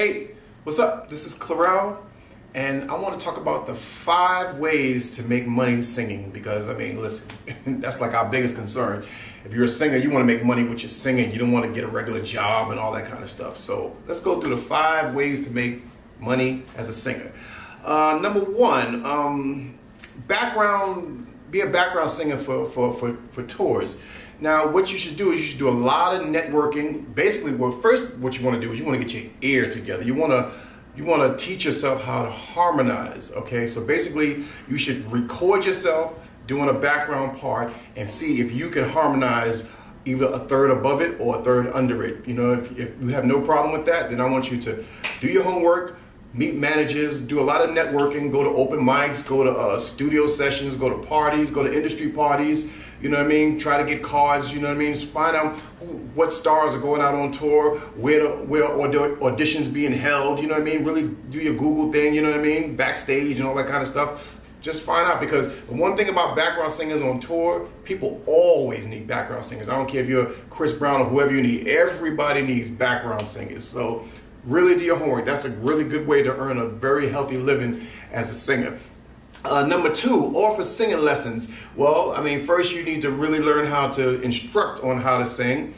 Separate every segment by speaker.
Speaker 1: Hey, what's up? This is Clarell, and I want to talk about the 5 ways to make money singing, because I mean, listen, that's like our biggest concern. If you're a singer, you want to make money with your singing. You don't want to get a regular job and all that kind of stuff. So let's go through the 5 ways to make money as a singer. Number 1, be a background singer for tours. Now, what you should do is you should do a lot of networking. Basically, first what you want to do is you want to get your ear together. You want to teach yourself how to harmonize. Okay, so basically, you should record yourself doing a background part and see if you can harmonize either a third above it or a third under it. You know, if you have no problem with that, then I want you to do your homework, meet managers, do a lot of networking, go to open mics, go to studio sessions, go to parties, go to industry parties, you know what I mean? Try to get cards, you know what I mean? Just find out what stars are going out on tour, where auditions being held, you know what I mean? Really do your Google thing, you know what I mean? Backstage and all that kind of stuff. Just find out, because the one thing about background singers on tour, people always need background singers. I don't care if you're Chris Brown or whoever you need, everybody needs background singers. So really do your homework. That's a really good way to earn a very healthy living as a singer. Number 2, offer singing lessons. Well, I mean, first you need to really learn how to instruct on how to sing.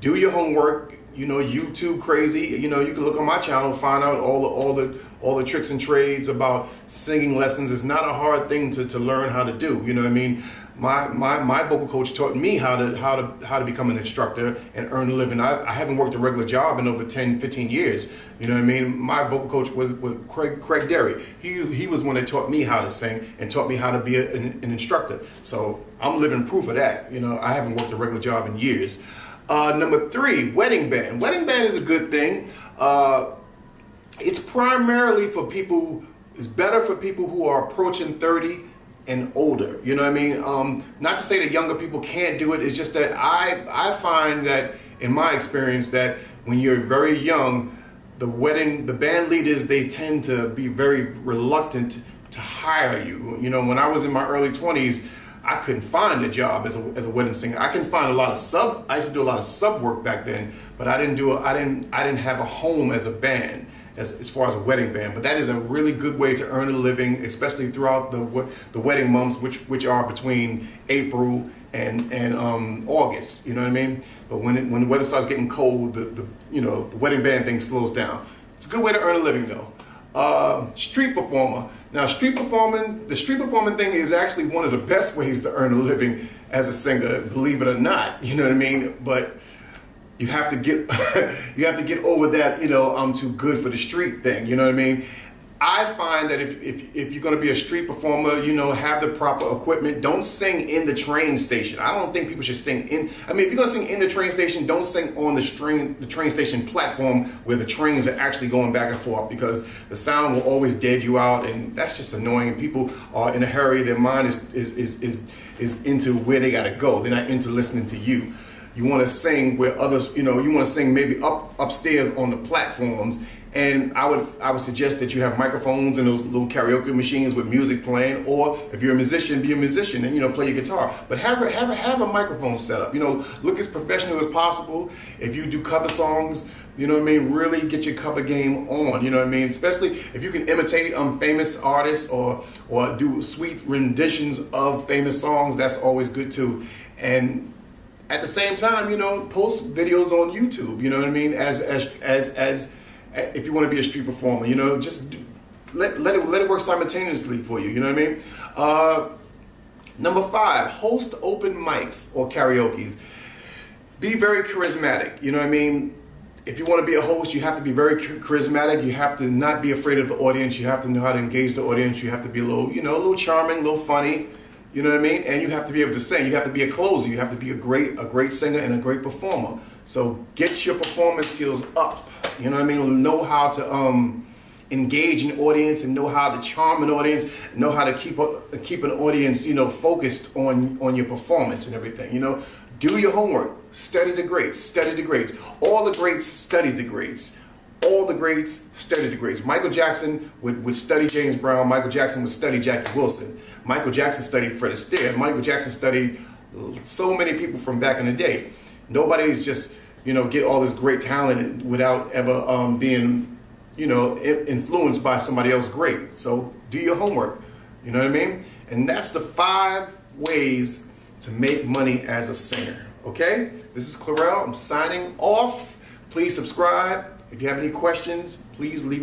Speaker 1: Do your homework. You know, YouTube crazy. You know, you can look on my channel, find out all the tricks and trades about singing lessons. It's not a hard thing to learn how to do. You know what I mean? My vocal coach taught me how to become an instructor and earn a living. I haven't worked a regular job in over 10, 15 years. You know what I mean? My vocal coach was Craig Derry. He was one that taught me how to sing and taught me how to be an instructor. So I'm living proof of that. You know, I haven't worked a regular job in years. Number 3, wedding band. Wedding band is a good thing. It's primarily for people, it's better for people who are approaching 30 and older, you know what I mean? Not to say that younger people can't do it, it's just that I find that in my experience that when you're very young, the band leaders, they tend to be very reluctant to hire you. You know, when I was in my early 20s, I couldn't find a job as a wedding singer. I couldn't find I used to do a lot of sub work back then, but I didn't have a home as a band. As far as a wedding band, but that is a really good way to earn a living, especially throughout the wedding months, which are between April and August. You know what I mean? But when the weather starts getting cold, the wedding band thing slows down. It's a good way to earn a living though. Street performer. Now, the street performing thing is actually one of the best ways to earn a living as a singer, believe it or not. You know what I mean? But you have to get over that, you know, I'm too good for the street thing, you know what I mean? I find that if you're going to be a street performer, you know, have the proper equipment. Don't sing in the train station. I don't think people should sing in. I mean, if you're going to sing in the train station, don't sing on the train station platform where the trains are actually going back and forth, because the sound will always dead you out, and that's just annoying. And people are in a hurry. Their mind is into where they got to go. They're not into listening to you. You want to sing where others, you know, you want to sing maybe upstairs on the platforms. And I would suggest that you have microphones and those little karaoke machines with music playing, or if you're a musician, be a musician and, you know, play your guitar. But have a microphone set up. You know, look as professional as possible. If you do cover songs, you know what I mean, really get your cover game on, you know what I mean? Especially if you can imitate famous artists or do sweet renditions of famous songs, that's always good too. And at the same time, you know, post videos on YouTube, you know what I mean? As if you want to be a street performer, you know, just let it work simultaneously for you, you know what I mean? Number 5, host open mics or karaoke's. Be very charismatic, you know what I mean? If you want to be a host, you have to be very charismatic. You have to not be afraid of the audience. You have to know how to engage the audience. You have to be a little charming, a little funny. You know what I mean? And you have to be able to sing. You have to be a closer. You have to be a great singer and a great performer. So get your performance skills up. You know what I mean? Know how to engage an audience and know how to charm an audience. Know how to keep an audience, you know, focused on your performance and everything. You know, do your homework. Study the greats. Study the greats. All the greats study the greats. All the greats study the greats. Michael Jackson would study James Brown. Michael Jackson would study Jackie Wilson. Michael Jackson studied Fred Astaire. Michael Jackson studied so many people from back in the day. Nobody's just, you know, get all this great talent without ever being influenced by somebody else, great. So do your homework. You know what I mean? And that's the 5 ways to make money as a singer. Okay? This is Clarell. I'm signing off. Please subscribe. If you have any questions, please leave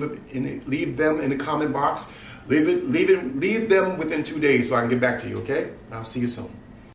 Speaker 1: them in the comment box. Leave them within 2 days so I can get back to you. Okay? I'll see you soon.